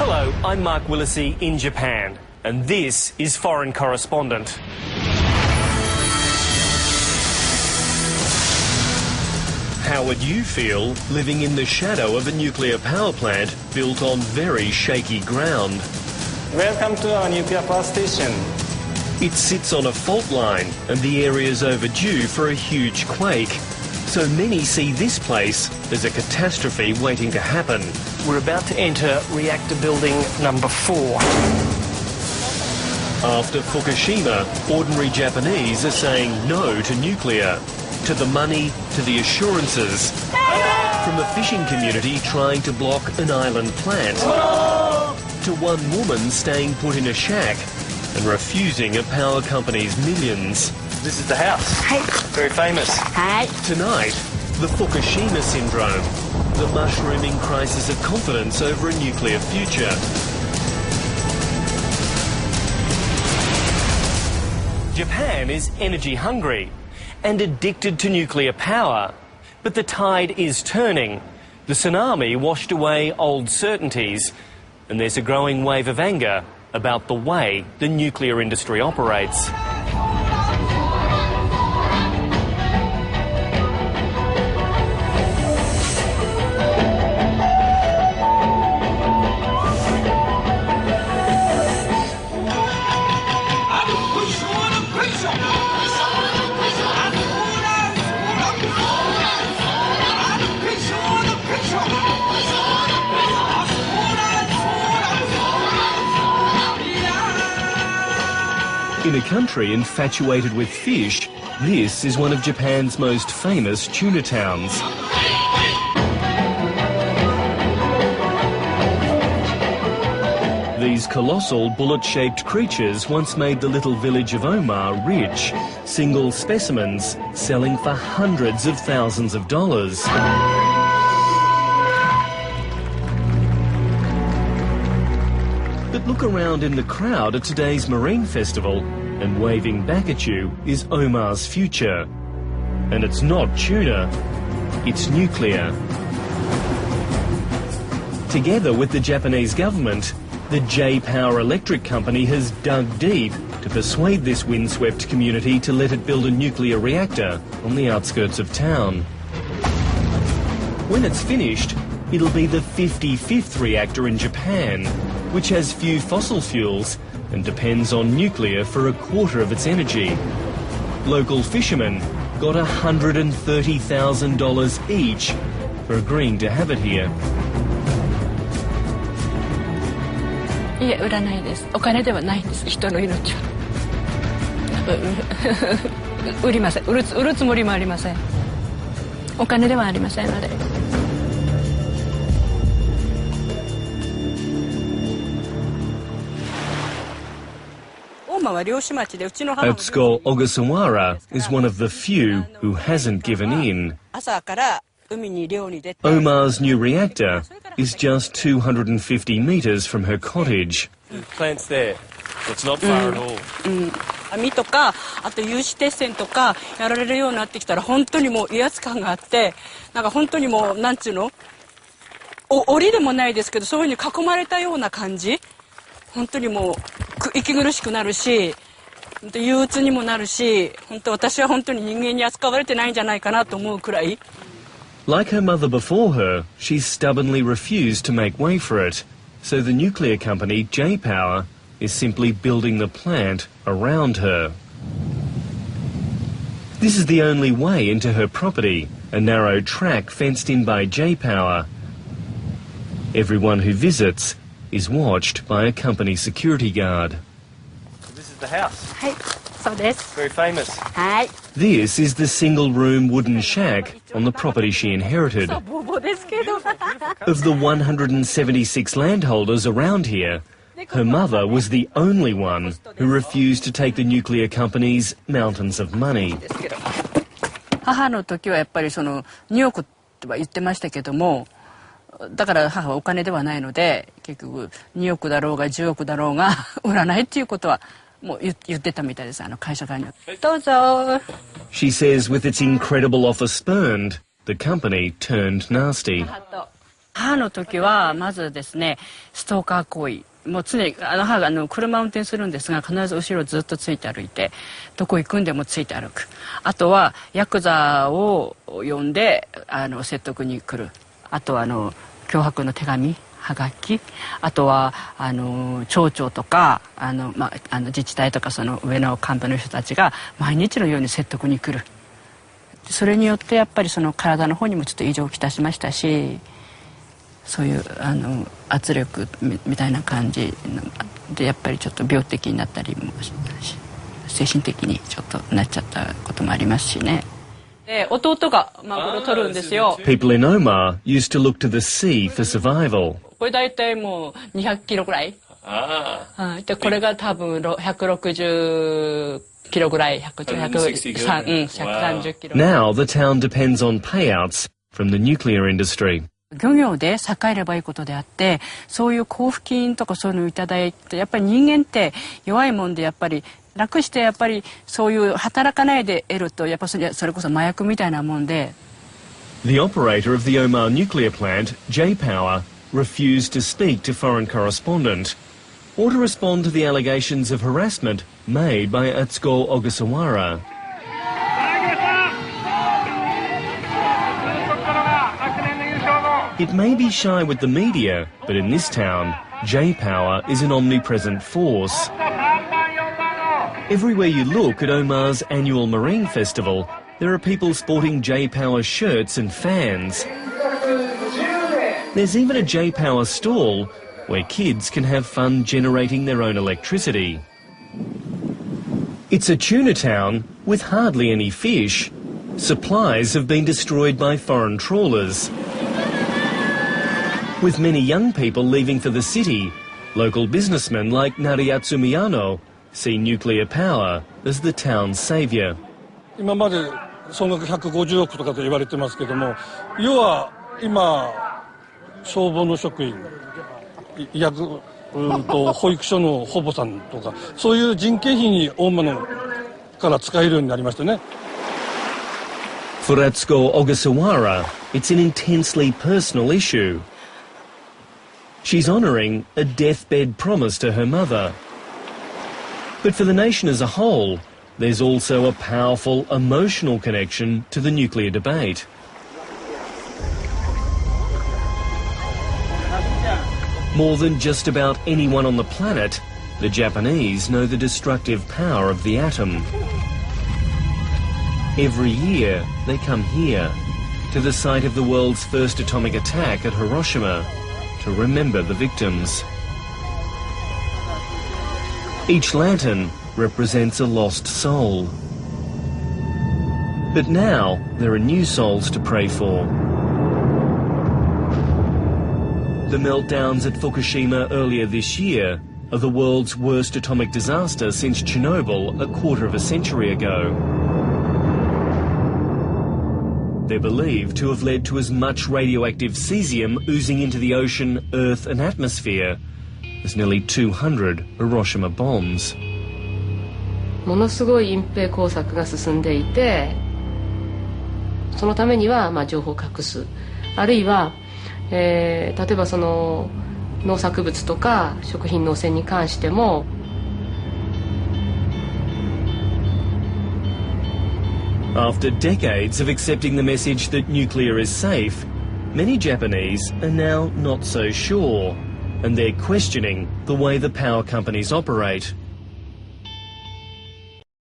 Hello, I'm Mark Willesee in Japan, and this is Foreign Correspondent. How would you feel living in the shadow of a nuclear power plant built on very shaky ground? Welcome to our nuclear power station. It sits on a fault line and the area is overdue for a huge quake. So many see this place as a catastrophe waiting to happen. We're about to enter reactor building number 4. After Fukushima, ordinary Japanese are saying no to nuclear. To the money, to the assurances. From a fishing community trying to block an island plant. To one woman staying put in a shack and refusing a power company's millions. This is the house. Hi. Very famous. Hi. Tonight, the Fukushima Syndrome. The mushrooming crisis of confidence over a nuclear future. Japan is energy hungry and addicted to nuclear power. But the tide is turning. The tsunami washed away old certainties, and there's a growing wave of anger about the way the nuclear industry operates. In a country infatuated with fish, this is one of Japan's most famous tuna towns. These colossal bullet-shaped creatures once made the little village of Omar rich. Single specimens selling for hundreds of thousands of dollars. But look around in the crowd at today's Marine Festival, and waving back at you is Omar's future. And it's not tuna, it's nuclear. Together with the Japanese government, the J-Power Electric Company has dug deep to persuade this windswept community to let it build a nuclear reactor on the outskirts of town. When it's finished, it'll be the 55th reactor in Japan, which has few fossil fuels and depends on nuclear for a quarter of its energy. Local fishermen got $130,000 each for agreeing to have it here. いえ、売らないです。お金ではないんです、人の命は。売りません。売るつもりもありません。お金ではありませんので。Otsuko Ogasawara is one of the few who hasn't given in. Omar's new reactor is just 250 metres from her cottage. The plant's there. It's not far at all. 網とかあと有刺鉄線とかやられるようになってきたら本当にもう威圧感があってなんか本当にもうなんつうの檻でもないですけどそういうふうに囲まれたような感じ本当にもう息苦しくなるし憂鬱にもなるし本当私は本当に人間に扱われてないんじゃないかなと思うくらい。Like her mother before her, she's stubbornly refused to make way for it. So the nuclear company, J-Power, is simply building the plant around her. This is the only way into her property, a narrow track fenced in by J-Power. Everyone who visits is watched by a company security guard. This is the house. はい、そうです。 Very famous. はい。 This is the single-room wooden shack on the property she inherited. ボーボーですけど。 Of the 176 landholders around here, her mother was the only one who refused to take the nuclear company's mountains of money. 母の時はやっぱりその2億とは言ってましたけどもだから母はお金ではないので結局2億だろうが10億だろうが売らないっていうことはもう言ってたみたいです会社側には。どうぞ。 She says with its incredible offer spurned, the company turned nasty. 母の時はまずですねストーカー行為もう常に母が車を運転するんですが必ず後ろずっとついて歩いてどこ行くんでもついて歩く。あとはヤクザを呼んで説得に来る。あとは脅迫の手紙はがき、あとは町長とか自治体とかその上の幹部の人たちが毎日のように説得に来る。それによってやっぱりその体の方にもちょっと異常をきたしましたし、そういう圧力みたいな感じでやっぱりちょっと病的になったりも精神的にちょっとなっちゃったこともありますしね。で弟がマグロ取るんですよ。 People in Omar used to look to the sea for survival. これ大体もう200キロぐらい。でこれが多分160キロぐらい、130キロ。 Now the town depends on payouts from the nuclear industry. 漁業で栄えればいいことであって、そういう交付金とかそういうのをいただいて、やっぱり人間って弱いもんで、やっぱり楽してやっぱりそういう働かないで得ると、やっぱそれこそ麻薬みたいなもんで。 The operator of the Omar nuclear plant, J-Power, refused to speak to foreign correspondent or to respond to the allegations of harassment made by Atsuko Ogasawara. It may be shy with the media, but in this town, J-Power is an omnipresent force. Everywhere you look at Omar's annual Marine Festival, there are people sporting J-Power shirts and fans. There's even a J-Power stall where kids can have fun generating their own electricity. It's a tuna town with hardly any fish. Supplies have been destroyed by foreign trawlers. With many young people leaving for the city, local businessmen like Nariatsu Miyano see nuclear power as the town's saviour. 今まで総額150億とかと言われてますけども、要は今消防の職員、保育所の保母さんとか、そういう人件費に大物から使えるようになりましたね。For Atsuko Ogasawara, it's an intensely personal issue. She's honouring a deathbed promise to her mother. But for the nation as a whole, there's also a powerful emotional connection to the nuclear debate. More than just about anyone on the planet, the Japanese know the destructive power of the atom. Every year, they come here, to the site of the world's first atomic attack at Hiroshima, to remember the victims. Each lantern represents a lost soul. But now there are new souls to pray for. The meltdowns at Fukushima earlier this year are the world's worst atomic disaster since Chernobyl a quarter of a century ago. They're believed to have led to as much radioactive cesium oozing into the ocean, earth and atmosphere as nearly 200 Hiroshima bombs. ものすごい隠蔽工作が進んでいて、そのためには情報を隠す、あるいは、例えばその農作物とか食品の汚染に関しても。After decades of accepting the message that nuclear is safe, many Japanese are now not so sure, and they're questioning the way the power companies operate.